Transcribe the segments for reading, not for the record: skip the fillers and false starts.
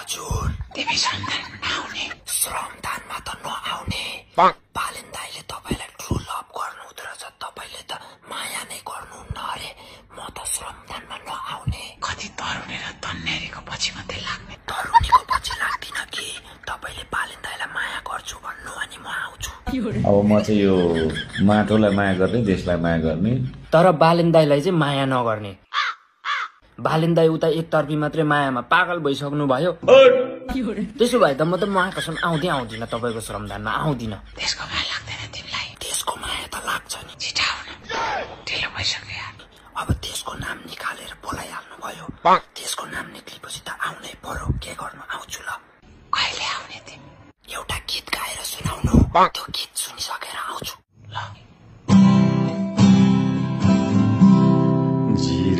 हजुर तिमी श्रमदानमा नआउने श्रमदानमा त नआउने बालेन दाइले तपाईलाई ट्रु लभ गर्नु हुँदो रहेछ तपाईले त माया नै गर्नुहुन्न अरे म त श्रमदानमा नआउने कति तरुणी र तन्नेरीको पछि मात्रै लाग्ने तरुणीको पछि लाग्दिन कि तपाईले बालेन दाइलाई माया गर्छु भन्नु अनि म आउँछु अब म चाहिँ यो माटोलाई माया गर्ने देशलाई माया गर्ने तर बालेन दाइलाई चाहिँ माया नगर्ने बालेन दाइ उता एकतर्फी मात्रै मायामा पागल भइसक्नु भयो त्यसो भए त म त महाकसम आउँदिन तपाईको श्रमदानमा आउँदिन त्यसको माया लाग्दैन तिमीलाई त्यसको माया त लाग्छ नि छिटो आउन ढिलो भइसक्यो यार अब त्यसको नाम निकालेर बोलाइहाल्नु भयो त्यसको नाम निक्लेपछि त आउनै पर्यो के गर्नु आउँछु ल कहिले आउने तिमी एउटा गीत गाएर सुनाउनु त्यो गीत सुनिसकेर आउँछु ल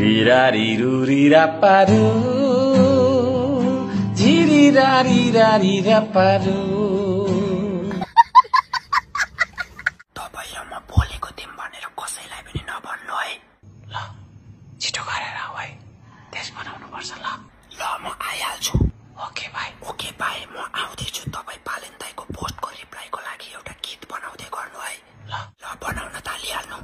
झिरिरारी रुरिरा पारु झिरिरारी रारिरा पारु तपाईँ र म बोलेको थियौँ भनेर कसैलाई पनि नभन्नु है ल छिटो गरेर आऊ है देश बनाउनु पर्छ ल ल म आइहाल्छु ओके भाइ म आउँदैछु तपाईँ बालेन दाइको पोस्टको रिप्लाईको लागि एउटा गीत बनाउँदै गर्नु है ल ल बनाउन थालिहाल्नु